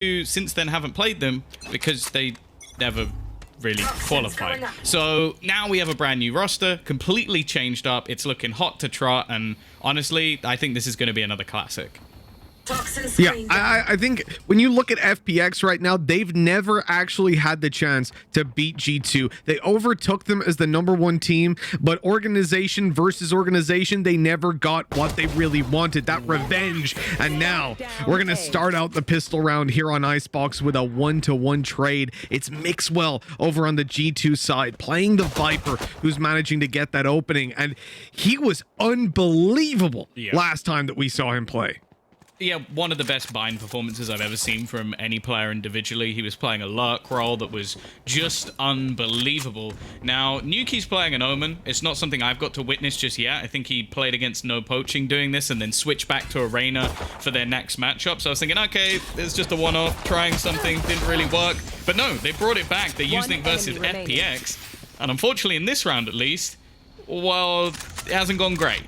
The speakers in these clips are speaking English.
since then haven't played them because they never really qualified. So now we have a brand new roster, completely changed up. It's looking hot to trot, and honestly, I think this is going to be another classic. Yeah, I think when you look at FPX right now, they've never actually had the chance to beat G2. They overtook them as the #1 team, but organization versus organization, they never got what they really wanted, that revenge. And now we're going to start out the pistol round here on Icebox with a 1-to-1 trade. It's Mixwell over on the G2 side, playing the Viper, who's managing to get that opening. And he was unbelievable last time that we saw him play. Yeah, one of the best bind performances I've ever seen from any player individually. He was playing a lurk role that was just unbelievable. Now, Nuki's playing an Omen. It's not something I've got to witness just yet. I think he played against No Poaching doing this and then switched back to Arena for their next matchup. So I was thinking, okay, it's just a one-off, trying something, didn't really work. But no, they brought it back. They're using it versus FPX. And unfortunately, in this round at least, well, it hasn't gone great.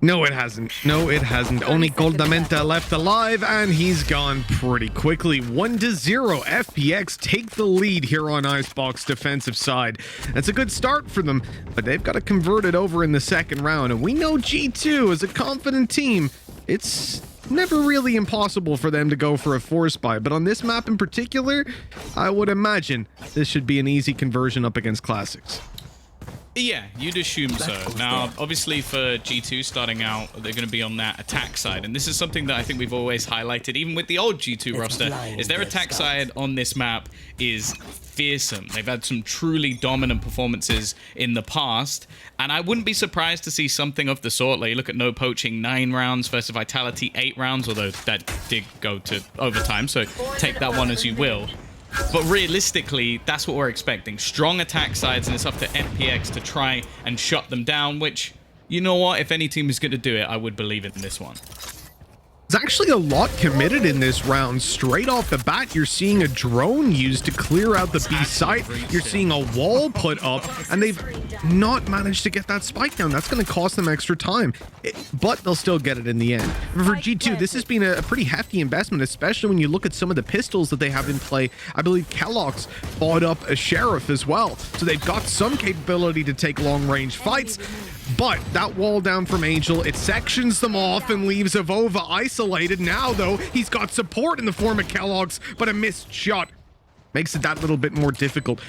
No, it hasn't. No, it hasn't. Only Goldamenta left alive, and he's gone pretty quickly. 1-0. FPX take the lead here on Icebox defensive side. That's a good start for them, but they've got to convert it over in the second round. And we know G2 is a confident team. It's never really impossible for them to go for a force buy, but on this map in particular, I would imagine this should be an easy conversion up against Classics. Yeah, you'd assume so. Now, obviously for G2 starting out, they're going to be on that attack side. And this is something that I think we've always highlighted, even with the old G2 roster, is their attack side on this map is fearsome. They've had some truly dominant performances in the past. And I wouldn't be surprised to see something of the sort. Like, you look at No Poaching 9 rounds versus Vitality 8 rounds, although that did go to overtime. So take that one as you will. But realistically, that's what we're expecting. Strong attack sides, and it's up to FPX to try and shut them down, which, you know what? If any team is going to do it, I would believe in this one. There's actually a lot committed in this round. Straight off the bat, you're seeing a drone used to clear out the B site. You're seeing a wall put up, and they've not managed to get that spike down. That's going to cost them extra time, but they'll still get it in the end. For G2, this has been a pretty hefty investment, especially when you look at some of the pistols that they have in play. I believe Kellogg's bought up a Sheriff as well, so they've got some capability to take long-range fights. But that wall down from Angel, it sections them off and leaves Avova isolated. Now, though, he's got support in the form of Kellogg's, but a missed shot makes it that little bit more difficult.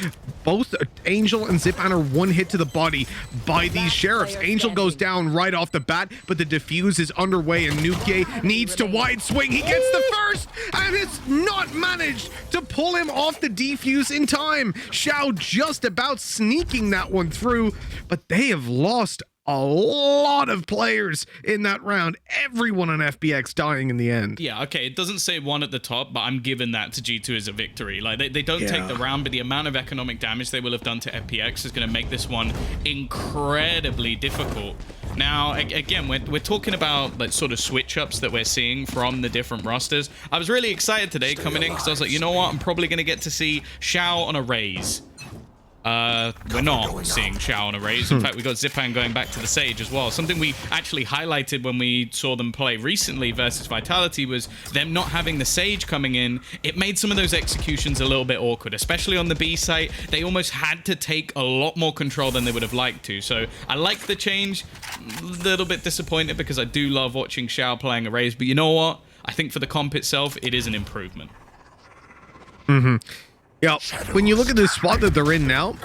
Both Angel and Zipan are one hit to the body by these Sheriffs. Angel goes down right off the bat, but the defuse is underway, and Nuke needs to wide swing. He gets the first, and it's not managed to pull him off the defuse in time. Xiao just about sneaking that one through, but they have lost a lot of players in that round. Everyone on FPX dying in the end. Yeah, okay, it doesn't say one at the top, but I'm giving that to G2 as a victory. Like, they don't take the round, but the amount of economic damage they will have done to FPX is going to make this one incredibly difficult. Now, again, we're talking about like sort of switch-ups that we're seeing from the different rosters. I was really excited today coming in because I was like, you know what? I'm probably going to get to see Xiao on a raise. We're not seeing Xiao on a raise. In fact, we got Zipan going back to the Sage as well. Something we actually highlighted when we saw them play recently versus Vitality was them not having the Sage coming in. It made some of those executions a little bit awkward, especially on the B site. They almost had to take a lot more control than they would have liked to. So I like the change. A little bit disappointed because I do love watching Xiao playing a raise. But you know what? I think for the comp itself, it is an improvement. Yeah, when you look at the spot that they're in now,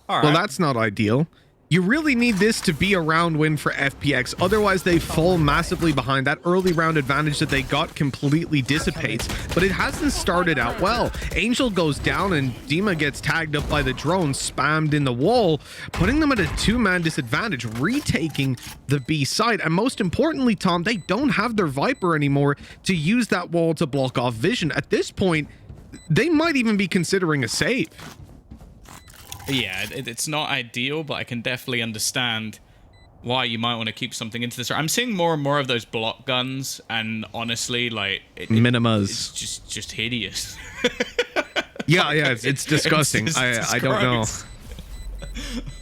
well, that's not ideal. You really need this to be a round win for FPX. Otherwise, they fall massively behind. That early round advantage that they got completely dissipates, but it hasn't started out well. Angel goes down and Dima gets tagged up by the drone, spammed in the wall, putting them at a two-man disadvantage, retaking the B site. And most importantly, Tom, they don't have their Viper anymore to use that wall to block off vision. At this point, they might even be considering a save. Yeah, it's not ideal, but I can definitely understand why you might want to keep something into this. I'm seeing more and more of those block guns, and honestly, like Minimas, it's just hideous. yeah, it's disgusting. I don't know.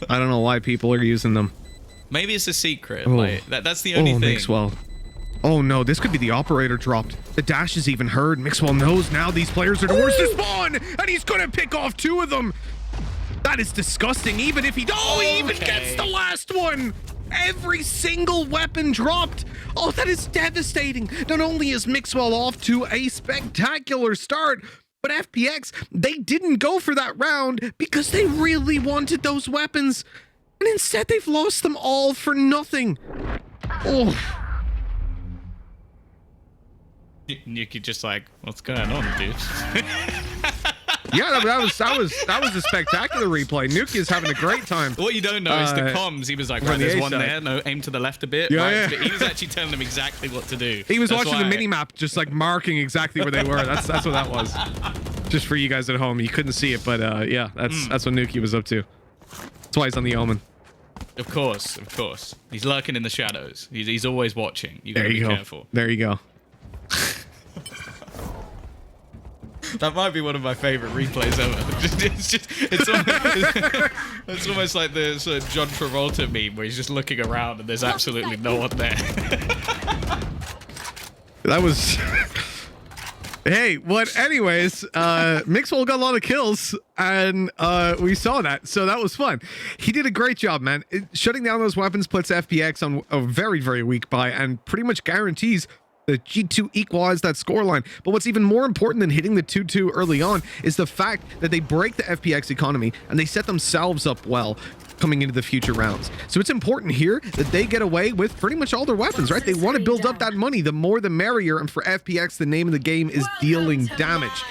I don't know why people are using them. Maybe it's a secret. Like that's the only thing. Mixwell. Oh no, this could be the operator dropped. The dash is even heard. Mixwell knows now these players are towards the spawn, and he's gonna pick off 2 of them. That is disgusting, even if he... Oh, he even gets the last one! Every single weapon dropped. Oh, that is devastating. Not only is Mixwell off to a spectacular start, but FPX, they didn't go for that round because they really wanted those weapons. And instead, they've lost them all for nothing. Oh. Nuki just like, what's going on, dude? Yeah, that was a spectacular replay. Nuki is having a great time. What you don't know is the comms. He was like, right, there's one there. No, aim to the left a bit. Yeah, right? yeah. But he was actually telling them exactly what to do. He was watching the mini map, just like marking exactly where they were. That's what that was. Just for you guys at home, you couldn't see it, but yeah, that's what Nuki was up to. That's why he's on the Omen. Of course. He's lurking in the shadows. He's always watching. You gotta be careful. There you go. That might be one of my favorite replays ever. It's almost like the sort of John Travolta meme where he's just looking around and there's absolutely no one there. That was... Hey, anyways, Mixwell got a lot of kills, and we saw that, so that was fun. He did a great job, man. Shutting down those weapons puts FPX on a very, very weak buy and pretty much guarantees the G2 equalize that scoreline. But what's even more important than hitting the 2-2 early on is the fact that they break the FPX economy and they set themselves up well coming into the future rounds. So it's important here that they get away with pretty much all their weapons, right? They want to build up that money. The more the merrier. And for FPX, the name of the game is dealing damage,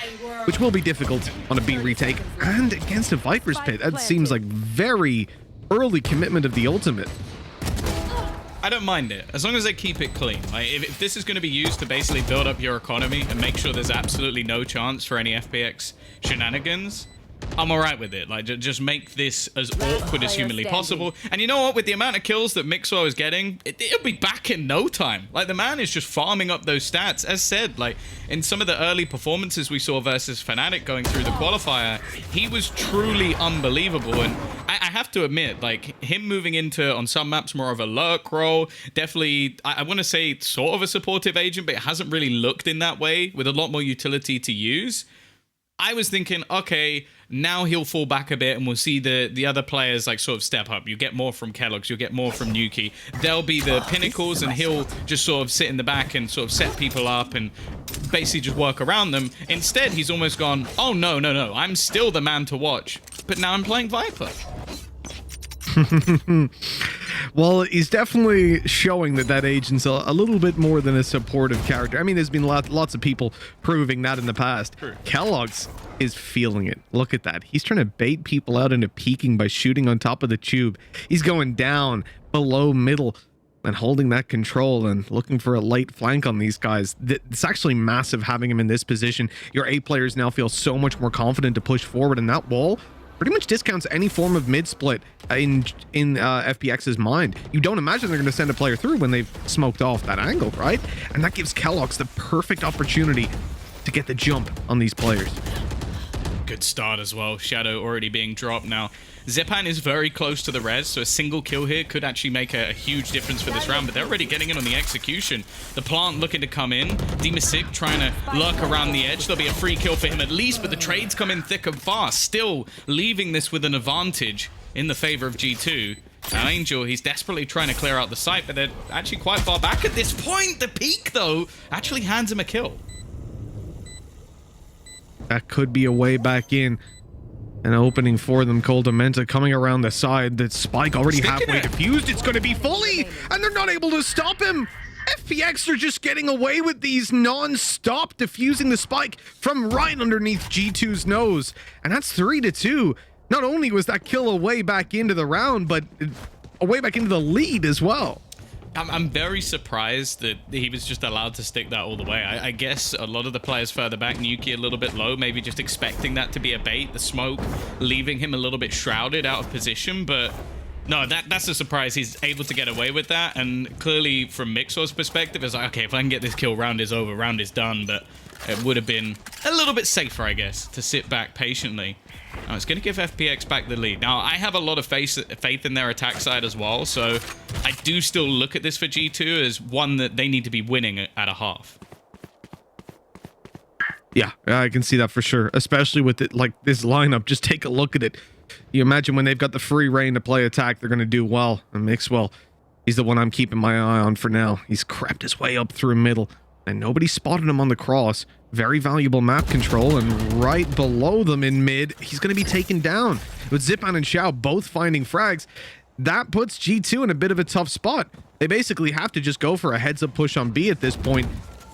which will be difficult on a B retake and against a Viper's Pit. That seems like very early commitment of the ultimate. I don't mind it, as long as they keep it clean. Like, if this is going to be used to basically build up your economy and make sure there's absolutely no chance for any FPX shenanigans, I'm all right with it. Like, just make this as awkward as humanly possible. And you know what? With the amount of kills that Mixwell is getting, it'll be back in no time. Like, the man is just farming up those stats. As said, like, in some of the early performances we saw versus Fnatic going through the qualifier, he was truly unbelievable. And I have to admit, like, him moving into, on some maps, more of a lurk role, definitely, I want to say sort of a supportive agent, but it hasn't really looked in that way, with a lot more utility to use. I was thinking, okay, now he'll fall back a bit and we'll see the other players like sort of step up. You get more from Kellogg's, you'll get more from Nuki. They'll be the pinnacles and he'll just sort of sit in the back and sort of set people up and basically just work around them. Instead, he's almost gone, oh, no, I'm still the man to watch, but now I'm playing Viper. Well, he's definitely showing that agent's a little bit more than a supportive character. I mean, there's been lots of people proving that in the past. True. Kellogg's is feeling it. Look at that. He's trying to bait people out into peeking by shooting on top of the tube. He's going down below middle and holding that control and looking for a light flank on these guys. It's actually massive having him in this position. Your A players now feel so much more confident to push forward, and that wall pretty much discounts any form of mid-split in FPX's mind. You don't imagine they're going to send a player through when they've smoked off that angle, right? And that gives Kellogg's the perfect opportunity to get the jump on these players. Good start as well. Shadow already being dropped now. Zepan is very close to the res, so a single kill here could actually make a huge difference for this round, but they're already getting in on the execution. The plant looking to come in. Demasik trying to lurk around the edge. There'll be a free kill for him at least, but the trades come in thick and fast, still leaving this with an advantage in the favor of G2. Now Angel, he's desperately trying to clear out the site, but they're actually quite far back at this point. The peak, though, actually hands him a kill. That could be a way back in. An opening for them. Coldamenta coming around the side. That spike already halfway defused. It's going to be fully, and they're not able to stop him. FPX are just getting away with these non-stop defusing the spike from right underneath G2's nose. And that's 3-2. Not only was that kill a way back into the round, but a way back into the lead as well. I'm very surprised that he was just allowed to stick that all the way. I guess a lot of the players further back, Nuki a little bit low, maybe just expecting that to be a bait, the smoke leaving him a little bit shrouded out of position, but No, that's a surprise. He's able to get away with that, and clearly from Mixor's perspective, it's like, okay, if I can get this kill, round is over, round is done, but it would have been a little bit safer, I guess, to sit back patiently. Now, it's going to give FPX back the lead. Now, I have a lot of faith in their attack side as well, so I do still look at this for G2 as one that they need to be winning at a half. Yeah, I can see that for sure, especially with it like this lineup. Just take a look at it. You imagine when they've got the free reign to play attack, they're going to do well. And Mixwell, he's the one I'm keeping my eye on for now. He's crept his way up through middle, and nobody spotted him on the cross. Very valuable map control, and right below them in mid, he's going to be taken down. With Zipan and Xiao both finding frags, that puts G2 in a bit of a tough spot. They basically have to just go for a heads-up push on B at this point.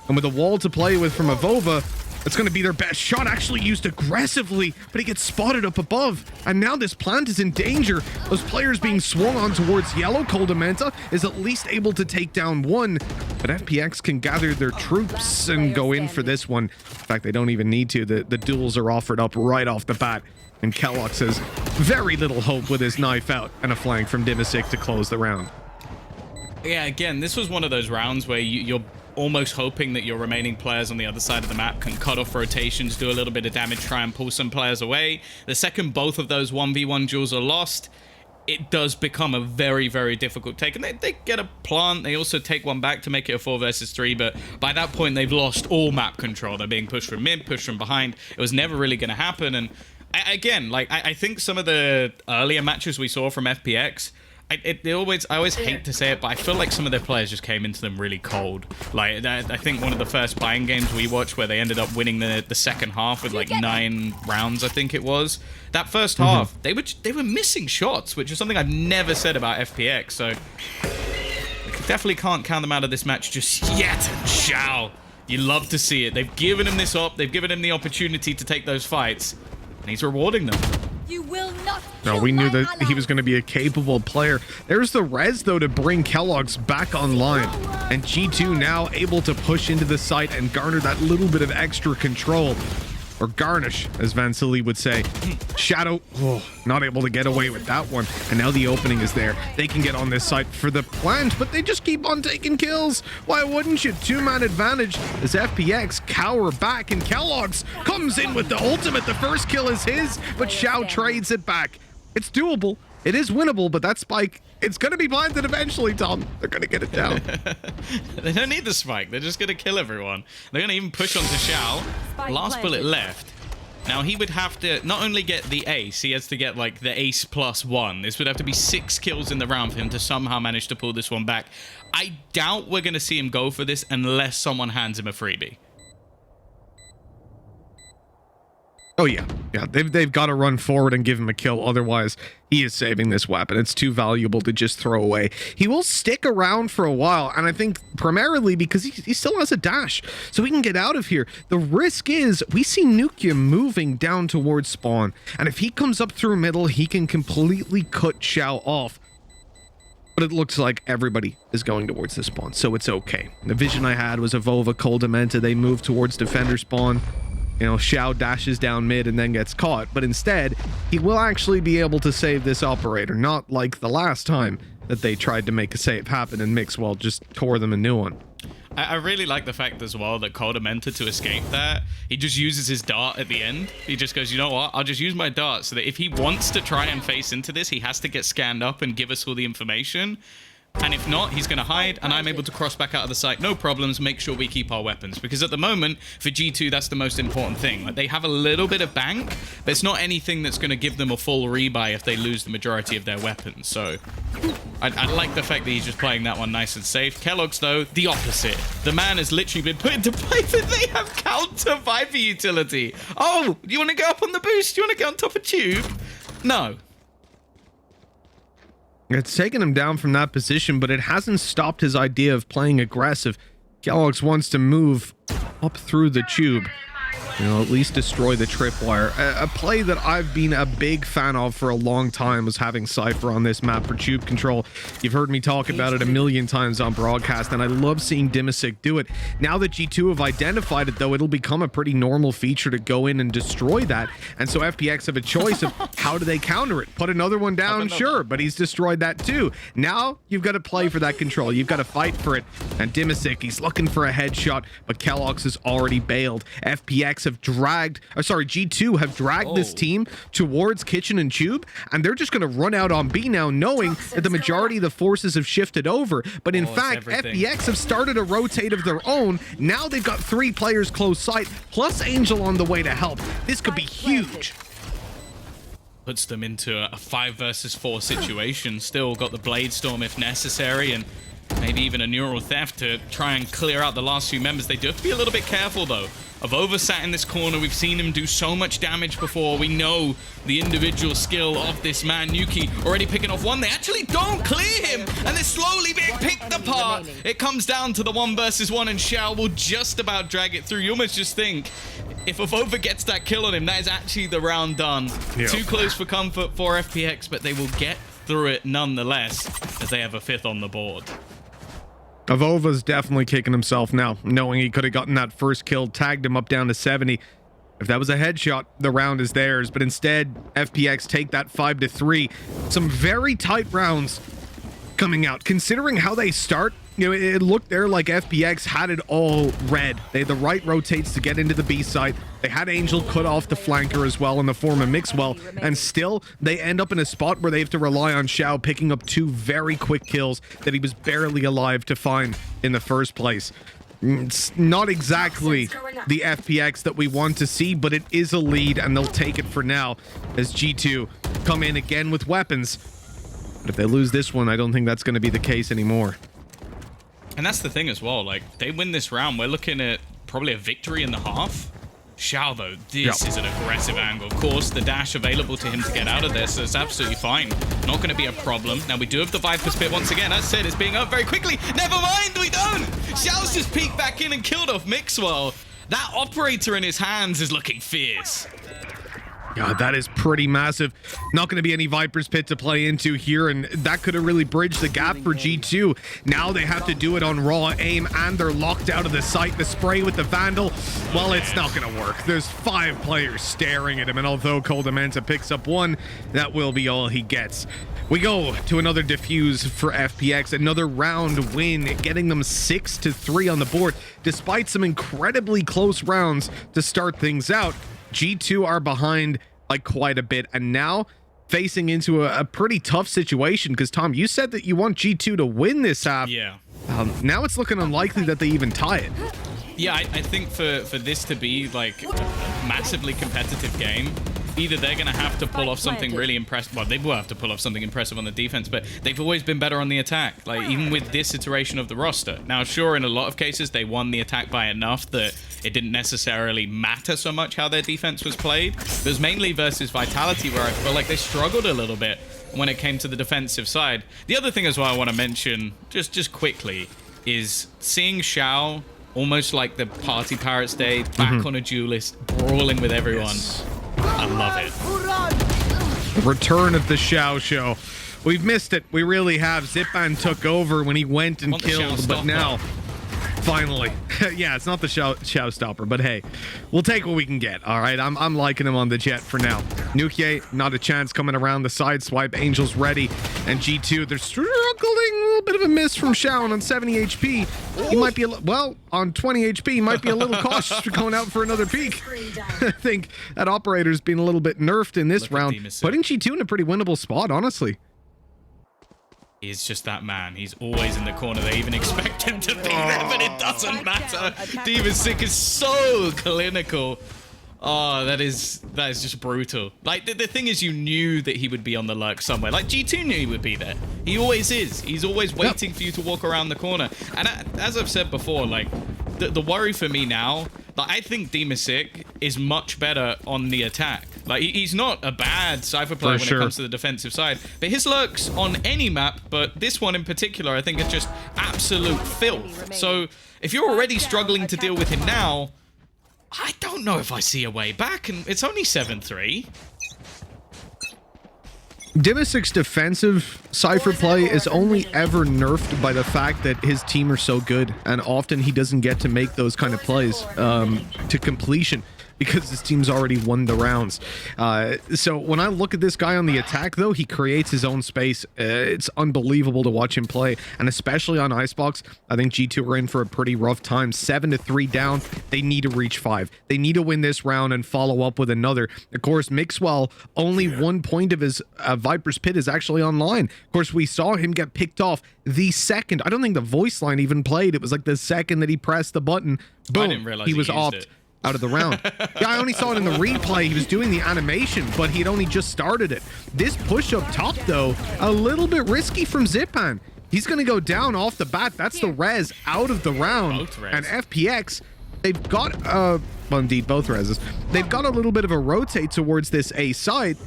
And with a wall to play with from Avova, it's going to be their best shot, actually used aggressively, but he gets spotted up above. And now this plant is in danger. Those players being swung on towards yellow. Coldamenta is at least able to take down one, but FPX can gather their troops and go in for this one. In fact, they don't even need to. The duels are offered up right off the bat. And Kellogg has very little hope with his knife out and a flank from Dimisic to close the round. Yeah, again, this was one of those rounds where you're almost hoping that your remaining players on the other side of the map can cut off rotations, do a little bit of damage, try and pull some players away. The second both of those 1v1 duels are lost, it does become a very, very difficult take. And they get a plant. They also take one back to make it a 4 versus 3. But by that point, they've lost all map control. They're being pushed from mid, pushed from behind. It was never really going to happen. And I think some of the earlier matches we saw from FPX, I always hate to say it, but I feel like some of their players just came into them really cold. Like, I think one of the first buying games we watched where they ended up winning the second half with like 9 rounds, I think it was. That first half, they were missing shots, which is something I've never said about FPX. So definitely can't count them out of this match just yet. And Xiao, you love to see it. They've given him this op. They've given him the opportunity to take those fights, and he's rewarding them. You will not. No, we knew that he was going to be a capable player. There's the res, though, to bring Kellogg's back online. And G2 now able to push into the site and garner that little bit of extra control. Or garnish, as Vansili would say. Shadow, not able to get away with that one. And now the opening is there. They can get on this site for the plant, but they just keep on taking kills. Why wouldn't you? 2-man advantage as FPX cower back, and Kellogg's comes in with the ultimate. The first kill is his, but Xiao trades it back. It's doable. It is winnable, but that spike, it's going to be planted eventually, Tom. They're going to get it down. They don't need the spike. They're just going to kill everyone. They're going to even push onto Xiao. Last bullet left. Now, he would have to not only get the ace, he has to get, like, the ace +1. This would have to be 6 kills in the round for him to somehow manage to pull this one back. I doubt we're going to see him go for this unless someone hands him a freebie. Oh, yeah. Yeah, they've got to run forward and give him a kill. Otherwise, he is saving this weapon. It's too valuable to just throw away. He will stick around for a while, and I think primarily because he still has a dash, so he can get out of here. The risk is we see Nukia moving down towards spawn, and if he comes up through middle, he can completely cut Xiao off. But it looks like everybody is going towards the spawn, so it's okay. The vision I had was Avova, Coldamenta. They move towards defender spawn. You know, Xiao dashes down mid and then gets caught, but instead, he will actually be able to save this operator, not like the last time that they tried to make a save happen and Mixwell just tore them a new one. I really like the fact as well that Coldamenta, to escape that, he just uses his dart at the end. He just goes, you know what, I'll just use my dart so that if he wants to try and face into this, he has to get scanned up and give us all the information. And if not, he's going to hide, and I'm able to cross back out of the site. No problems. Make sure we keep our weapons. Because at the moment, for G2, that's the most important thing. Like, they have a little bit of bank, but it's not anything that's going to give them a full rebuy if they lose the majority of their weapons. So, I like the fact that he's just playing that one nice and safe. Kellogg's, though, the opposite. The man has literally been put into play that they have counter Viper utility. Oh, you want to go up on the boost? You want to get on top of Tube? No. It's taken him down from that position, but it hasn't stopped his idea of playing aggressive. Kellogg's wants to move up through the tube. You know, at least destroy the tripwire. A play that I've been a big fan of for a long time was having Cypher on this map for tube control. You've heard me talk about it a million times on broadcast, and I love seeing Dimasic do it. Now that G2 have identified it, though, it'll become a pretty normal feature to go in and destroy that. And so FPX have a choice of how do they counter it? Put another one down? Sure, but he's destroyed that too. Now you've got to play for that control. You've got to fight for it. And Dimasic, he's looking for a headshot, but Kellogg's has already bailed. FPX have dragged, G2 have dragged this team towards Kitchen and Tube, and they're just going to run out on B now, knowing that the majority of the forces have shifted over. But in fact, FPX have started a rotate of their own. Now they've got 3 players close sight, plus Angel on the way to help. This could be huge. Puts them into a 5 versus 4 situation. Still got the Blade Storm if necessary, and maybe even a Neural Theft to try and clear out the last few members. They do have to be a little bit careful, though. Avova sat in this corner. We've seen him do so much damage before. We know the individual skill of this man. Nuki already picking off one. They actually don't clear him, and they're slowly being picked apart. It comes down to the 1 versus 1, and Shao will just about drag it through. You almost just think, if Avova gets that kill on him, that is actually the round done. Yep. Too close for comfort for FPX, but they will get through it nonetheless, as they have a 5th on the board. Avova's definitely kicking himself now, knowing he could have gotten that first kill, tagged him up down to 70. If that was a headshot, the round is theirs, but instead, FPX take that 5-3. Some very tight rounds coming out. Considering how they start, you know, it looked there like FPX had it all red. They had the right rotates to get into the B site. They had Angel cut off the flanker as well in the form of Mixwell, and still they end up in a spot where they have to rely on Shao picking up 2 very quick kills that he was barely alive to find in the first place. It's not exactly the FPX that we want to see, but it is a lead, and they'll take it for now as G2 come in again with weapons. But if they lose this one, I don't think that's going to be the case anymore. And that's the thing as well, like, they win this round, we're looking at probably a victory in the half. Shao, though, this is an aggressive angle. Of course, the dash available to him to get out of this is absolutely fine. Not going to be a problem. Now, we do have the Viper's Pit once again. As said, it's being up very quickly. Never mind, we don't! Shao's just peeked back in and killed off Mixwell. That operator in his hands is looking fierce. God, that is pretty massive. Not going to be any Viper's Pit to play into here, and that could have really bridged the gap for G2. Now they have to do it on raw aim, and they're locked out of the site. The spray with the Vandal, well, it's not going to work. There's 5 players staring at him, and although Coldamenta picks up 1, that will be all he gets. We go to another defuse for FPX, another round win, getting them 6-3 on the board, despite some incredibly close rounds to start things out. G2 are behind like quite a bit, and now facing into a pretty tough situation, because Tom, you said that you want G2 to win this half. Yeah. Now it's looking unlikely that they even tie it. Yeah, I think for this to be like a massively competitive game, either they're going to have to pull off something really impressive. Well, they will have to pull off something impressive on the defense, but they've always been better on the attack, like even with this iteration of the roster. Now, sure, in a lot of cases, they won the attack by enough that it didn't necessarily matter so much how their defense was played. It was mainly versus Vitality where I feel like they struggled a little bit when it came to the defensive side. The other thing as well I want to mention, just quickly, is seeing Shao almost like the Party Pirates Day, back on a duelist, brawling with everyone. Yes. I love it. Return of the Shao Show. We've missed it. We really have. Zipan took over when he went and killed, but now, finally. Yeah, it's not the Shao Stopper, but hey, we'll take what we can get, all right? I'm liking him on the jet for now. Nuke, not a chance coming around the side swipe. Angel's ready, and G2, they're struggling. A little bit of a miss from Shao on 70 HP. He might be, well, on 20 HP, he might be a little cautious for going out for another peek. I think that operator's been a little bit nerfed in this round, putting G2 in a pretty winnable spot, honestly. He's just that man. He's always in the corner. They even expect him to be there, but it doesn't matter. Dimasic is so clinical. Oh, that is just brutal. Like, the thing is, you knew that he would be on the lurk somewhere. Like, G2 knew he would be there. He always is. He's always waiting for you to walk around the corner. And as I've said before, like, the worry for me now, like, I think Dimasic is much better on the attack. Like, he's not a bad Cypher player when it comes to the defensive side. But his lurks on any map, but this one in particular, I think is just absolute filth. So, if you're already struggling to deal with him now, I don't don't know if I see a way back, and it's only 7-3. Dimisic's defensive Cypher play is only ever nerfed by the fact that his team are so good, and often he doesn't get to make those kind of plays to completion because his team's already won the rounds. So when I look at this guy on the attack, though, he creates his own space. It's unbelievable to watch him play, and especially on Icebox, I think G2 are in for a pretty rough time. 7-3 down. They need to reach 5. They need to win this round and follow up with another. Of course, Mixwell, only 1 point of his Viper's Pit is actually online. Of course, we saw him get picked off the second. I don't think the voice line even played. It was like the second that he pressed the button. Boom. I didn't realize he was offed out of the round. Yeah, I only saw it in the replay. He was doing the animation, but he had only just started it. This push up top, though, a little bit risky from Zipan. He's going to go down off the bat. That's the res out of the round. And FPX, they've got, well, indeed, both reses. They've got a little bit of a rotate towards this A side,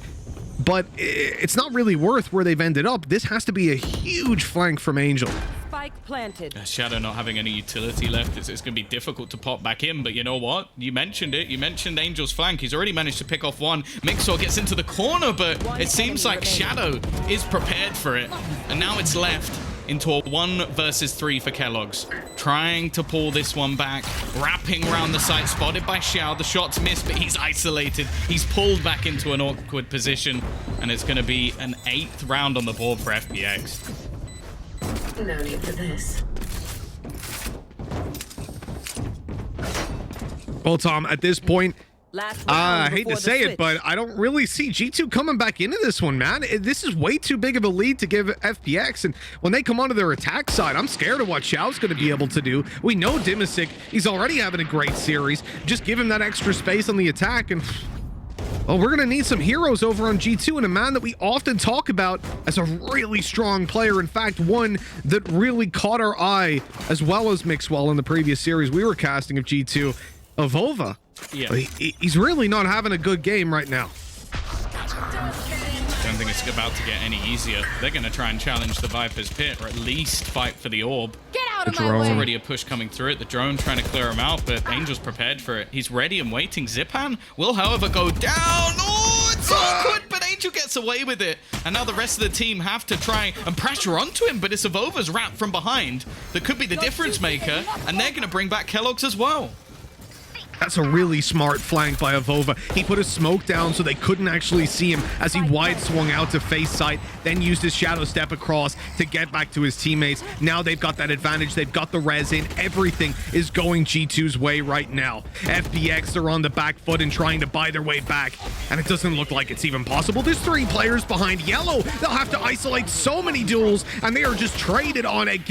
but it's not really worth where they've ended up. This has to be a huge flank from Angel. Spike planted. Shadow not having any utility left, it's going to be difficult to pop back in, but you know what? You mentioned it. You mentioned Angel's flank. He's already managed to pick off one. Mixor gets into the corner, but it seems like Shadow is prepared for it. And now it's left into a 1 versus 3 for Kellogg's. Trying to pull this one back. Wrapping around the site, spotted by Xiao. The shot's missed, but he's isolated. He's pulled back into an awkward position, and it's going to be an 8th round on the board for FPX. No need for this. Well, Tom, at this point, I hate to say switch. it, but I don't really see G2 coming back into this one, man. This is way too big of a lead to give FPX, and when they come onto their attack side, I'm scared of what Xiao's going to be able to do. We know Dimisic, he's already having a great series. Just give him that extra space on the attack, and well, we're going to need some heroes over on G2, and a man that we often talk about as a really strong player. In fact, one that really caught our eye, as well as Mixwell in the previous series we were casting of G2, Avova. Yeah. He's really not having a good game right now. Don't think it's about to get any easier. They're going to try and challenge the Viper's Pit, or at least fight for the orb. Get out of The my drone. way. There's already a push coming through it. The drone trying to clear him out, but Angel's prepared for it. He's ready and waiting. Zipan will, however, go down. Oh, it's awkward, but Angel gets away with it. And now the rest of the team have to try and pressure onto him, but it's Avova's wrapped from behind that could be the difference maker, and they're going to bring back Kellogg's as well. That's a really smart flank by Avova. He put a smoke down so they couldn't actually see him as he wide swung out to face site, then used his shadow step across to get back to his teammates. Now they've got that advantage. They've got the res in. Everything is going G2's way right now. FPX are on the back foot and trying to buy their way back, and it doesn't look like it's even possible. There's 3 players behind Yellow. They'll have to isolate so many duels, and they are just traded on again.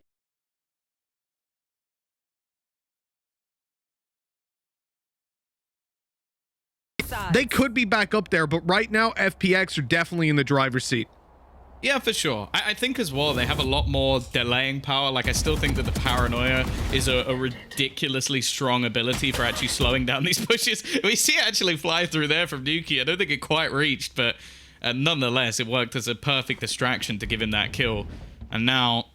They could be back up there, but right now, FPX are definitely in the driver's seat. Yeah, for sure. I think as well, they have a lot more delaying power. Like, I still think that the Paranoia is a ridiculously strong ability for actually slowing down these pushes. We see it actually fly through there from Nuki. I don't think it quite reached, but nonetheless, it worked as a perfect distraction to give him that kill. And now,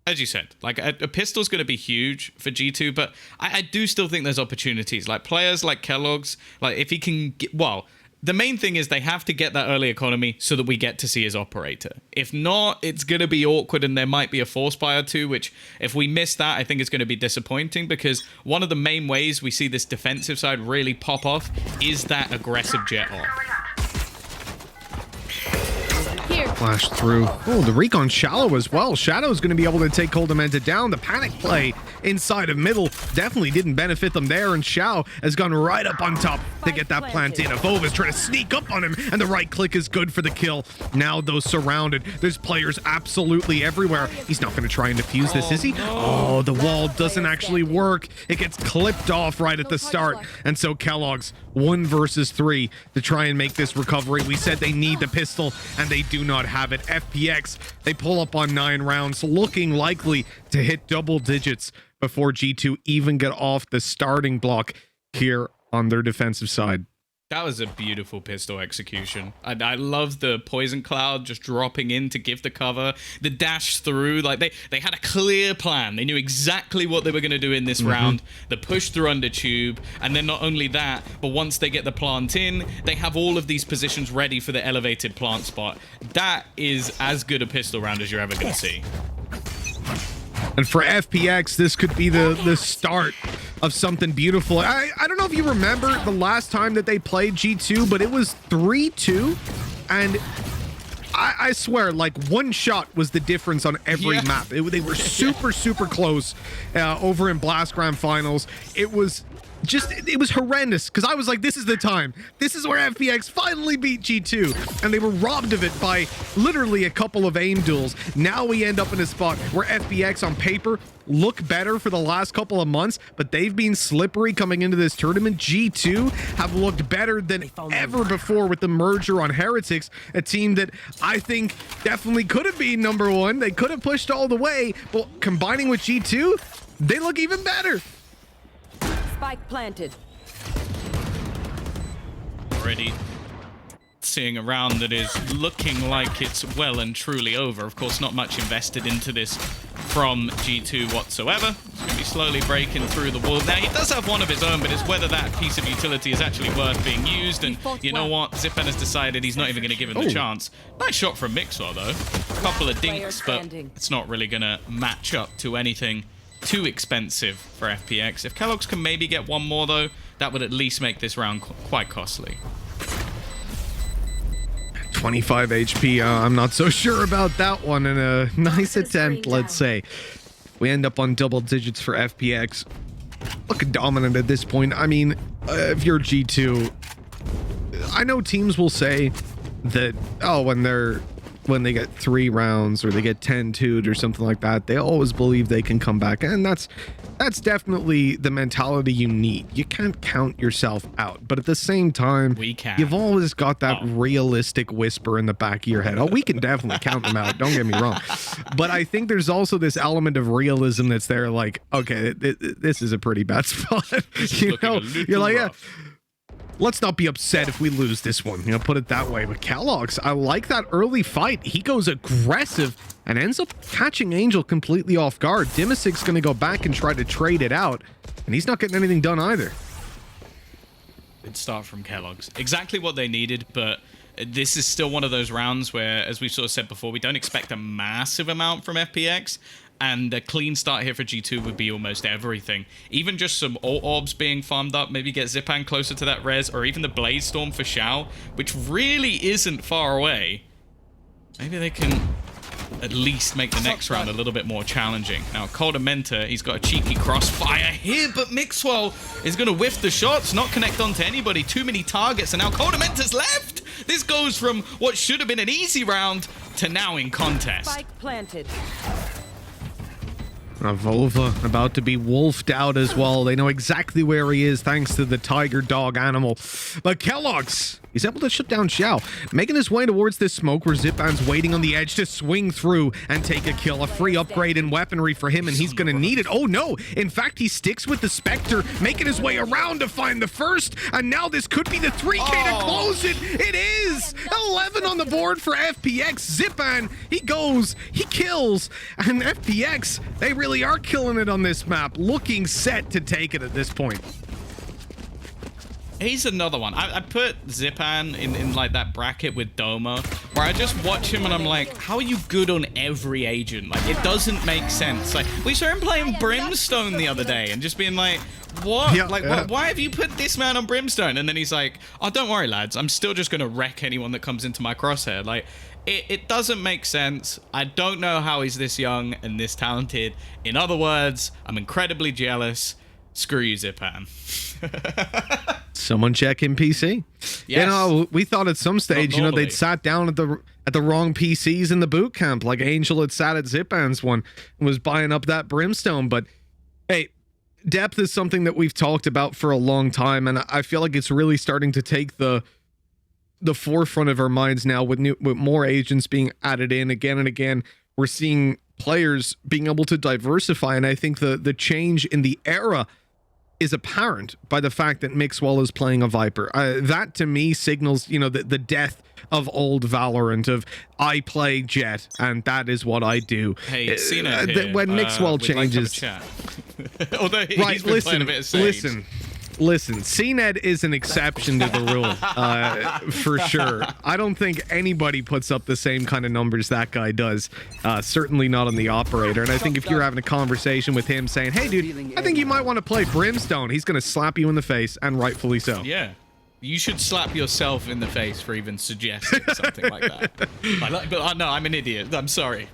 as you said, like a pistol's going to be huge for G2, but I do still think there's opportunities. Like players like Kellogg's, like if he can get, well, the main thing is they have to get that early economy so that we get to see his operator. If not, it's going to be awkward, and there might be a force buy or two, which if we miss that, I think it's going to be disappointing, because one of the main ways we see this defensive side really pop off is that aggressive jet off. Here. Flash through. Oh, the recon shallow as well. Shadow's going to be able to take Coldamenta down. The panic play inside of middle definitely didn't benefit them there, and Xiao has gone right up on top to get that plant in. Avova's trying to sneak up on him, and the right click is good for the kill. Now, though, surrounded. There's players absolutely everywhere. He's not going to try and defuse this, is he? Oh, the wall doesn't actually work. It gets clipped off right at the start, and so Kellogg's 1 versus 3 to try and make this recovery. We said they need the pistol, and they do not have it. FPX, they pull up on 9 rounds, looking likely to hit double digits before G2 even get off the starting block here on their defensive side. That was a beautiful pistol execution. I love the poison cloud just dropping in to give the cover. The dash through, like they had a clear plan. They knew exactly what they were going to do in this round. The push through under tube, and then not only that, but once they get the plant in, they have all of these positions ready for the elevated plant spot. That is as good a pistol round as you're ever going to see. And for FPX, this could be the start of something beautiful. I don't know if you remember the last time that they played G2, but it was 3-2. And I swear, like, one shot was the difference on every map. They were super, super close over in Blast Grand Finals. It was horrendous, because I was like, this is the time. This is where FPX finally beat G2, and they were robbed of it by literally a couple of aim duels. Now we end up in a spot where FPX on paper look better for the last couple of months, but they've been slippery coming into this tournament. G2 have looked better than ever before with the merger on Heretics, a team that I think definitely could have been number one. They could have pushed all the way, but combining with G2, they look even better. Spike planted. Already seeing a round that is looking like it's well and truly over. Of course, not much invested into this from G2 whatsoever. He's going to be slowly breaking through the wall. Now, he does have one of his own, but it's whether that piece of utility is actually worth being used. And you know what? Zipan has decided he's not even going to give him the chance. Nice shot from Mixwell, though. A couple of dinks, but it's not really going to match up to anything too expensive for FPX. If Kellogg's can maybe get one more, though, that would at least make this round quite costly. 25 HP. I'm not so sure about that one. And a nice attempt, let's say. We end up on double digits for FPX. Looking dominant at this point. I mean, if you're G2, I know teams will say that, oh, when they get 3 rounds or they get 10-2'd or something like that, they always believe they can come back. And that's definitely the mentality you need. You can't count yourself out. But at the same time, you've always got that realistic whisper in the back of your head. Oh, we can definitely count them out. Don't get me wrong. But I think there's also this element of realism that's there, like, okay, this is a pretty bad spot. You know, you're like, yeah, let's not be upset if we lose this one, you know, put it that way. But Kellogg's, I like that early fight. He goes aggressive and ends up catching Angel completely off guard. Dimisik's going to go back and try to trade it out, and he's not getting anything done either. Good start from Kellogg's. Exactly what they needed, but this is still one of those rounds where, as we sort of said before, we don't expect a massive amount from FPX. And a clean start here for G2 would be almost everything. Even just some ult orbs being farmed up, maybe get Zipan closer to that res, or even the Blaze Storm for Xiao, which really isn't far away. Maybe they can at least make the next round a little bit more challenging. Now, Tornament, he's got a cheeky crossfire here, but Mixwell is going to whiff the shots, not connect onto anybody. Too many targets, and now Tornament's left. This goes from what should have been an easy round to now in contest. Spike planted. Volva about to be wolfed out as well. They know exactly where he is thanks to the tiger dog animal. But Kellogg's, he's able to shut down Xiao, making his way towards this smoke where Zipan's waiting on the edge to swing through and take a kill. A free upgrade in weaponry for him, and he's going to need it. Oh no, in fact, he sticks with the Spectre, making his way around to find the first, and now this could be the 3K to close it. It is 11 on the board for FPX. Zipan, he goes, he kills, and FPX, they really are killing it on this map, looking set to take it at this point. He's another one. I put Zipan in like that bracket with Doma, where I just watch him and I'm like, how are you good on every agent? Like, it doesn't make sense. Like, we saw him playing Brimstone the other day and just being like, what? Yeah, like, why have you put this man on Brimstone? And then he's like, oh, don't worry, lads. I'm still just going to wreck anyone that comes into my crosshair. Like, it doesn't make sense. I don't know how he's this young and this talented. In other words, I'm incredibly jealous. Screw you, Zipan. Someone check in PC. Yes. You know, we thought at some stage, you know, they'd sat down at the wrong PCs in the boot camp, like Angel had sat at Zipan's one and was buying up that Brimstone. But hey, depth is something that we've talked about for a long time, and I feel like it's really starting to take the forefront of our minds now with more agents being added in again and again. We're seeing players being able to diversify, and I think the change in the era is apparent by the fact that Mixwell is playing a Viper. That to me signals, you know, the death of old Valorant, of I play Jet and that is what I do. Hey, CNET here. When Mixwell changes, like although he's been playing a bit of Sage. Listen, CNET is an exception to the rule, for sure. I don't think anybody puts up the same kind of numbers that guy does, certainly not on the operator. And I think if you're having a conversation with him saying, hey, dude, I think you might want to play Brimstone, he's going to slap you in the face, and rightfully so. Yeah. You should slap yourself in the face for even suggesting something like that. But no, I'm an idiot. I'm sorry.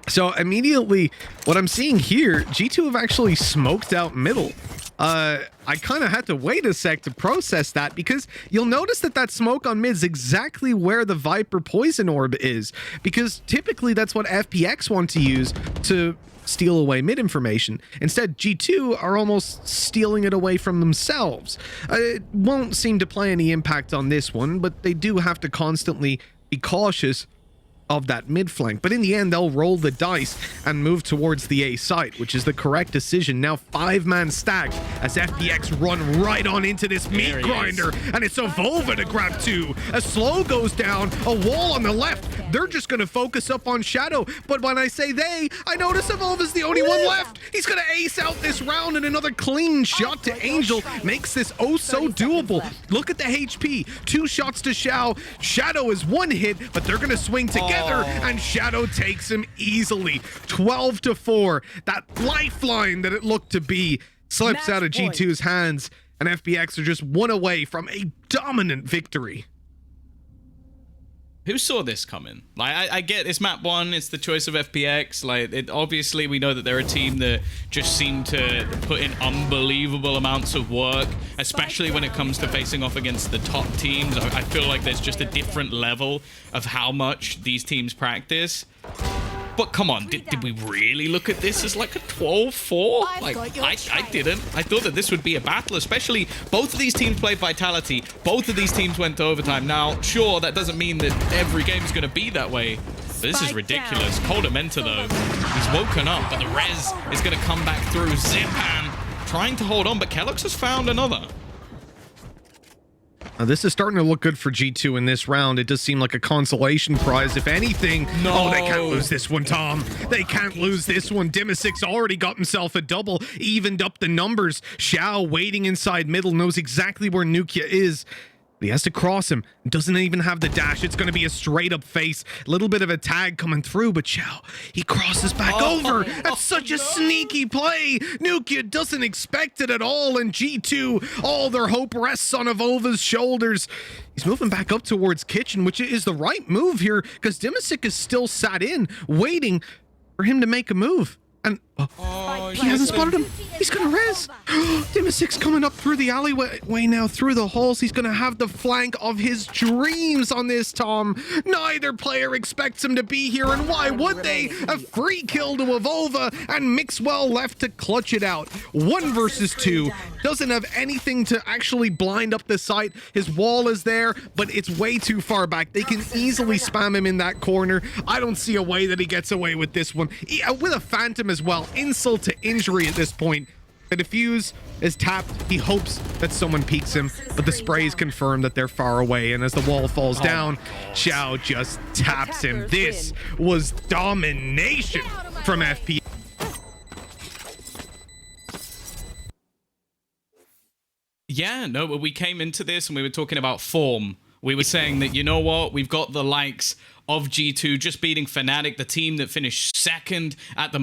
So immediately, what I'm seeing here, G2 have actually smoked out middle. I kind of had to wait a sec to process that, because you'll notice that smoke on mid is exactly where the Viper poison orb is, because typically that's what FPX want to use to steal away mid information. Instead, G2 are almost stealing it away from themselves. It won't seem to play any impact on this one, but they do have to constantly be cautious of that mid flank. But in the end, they'll roll the dice and move towards the A site, which is the correct decision. Now 5-man stacked as FPX run right on into this meat grinder, and it's a Volva to grab 2. A slow goes down, a wall on the left. They're just going to focus up on Shadow. But when I say they, I notice Evolva's the only one left. He's going to ace out this round, and another clean shot to Angel makes this oh so doable. Look at the HP. 2 shots to Xiao. Shadow is 1 hit, but they're going to swing together. And Shadow takes him easily. 12-4. That lifeline that it looked to be slips out of G2's hands, and FPX are just 1 away from a dominant victory. Who saw this coming? Like, I get it's map 1, it's the choice of FPX. Like, obviously we know that they're a team that just seem to put in unbelievable amounts of work, especially when it comes to facing off against the top teams. I feel like there's just a different level of how much these teams practice. But come on, did we really look at this as like a 12-4? Like, I didn't. I thought that this would be a battle, especially both of these teams played Vitality. Both of these teams went to overtime. Now, sure, that doesn't mean that every game is going to be that way. But this is ridiculous. Coldamenta, though, he's woken up, but the res is going to come back through. Zipan trying to hold on, but Kellogg's has found another. This is starting to look good for G2 in this round. It does seem like a consolation prize, if anything. No. Oh, they can't lose this one, Tom. They can't lose this one. Dimasick's already got himself a double, evened up the numbers. Xiao waiting inside middle, knows exactly where Nukia is. He has to cross him. Doesn't even have the dash. It's going to be a straight up face. Little bit of a tag coming through, but Xiao, he crosses back over. That's such a sneaky play. Nukia doesn't expect it at all, and G2, all their hope rests on Evolva's shoulders. He's moving back up towards Kitchen, which is the right move here, because Dimasick is still sat in, waiting for him to make a move. And he hasn't spotted him. He's gonna res. Dimasick's coming up through the alleyway now, through the halls. He's gonna have the flank of his dreams on this, Tom. Neither player expects him to be here, and why would they? A free kill to Evolva, and Mixwell left to clutch it out. 1 versus 2. Doesn't have anything to actually blind up the site. His wall is there, but it's way too far back. They can easily spam him in that corner. I don't see a way that he gets away with this one. With a Phantom as well. Insult to injury at this point. The defuse is tapped. He hopes that someone peeks him, but the sprays confirm that they're far away, and as the wall falls down, Xiao just taps him. This was domination from FPX. Yeah, no, but we came into this and we were talking about form. We were saying that, you know what, we've got the likes of G2 just beating Fnatic, the team that finished second at the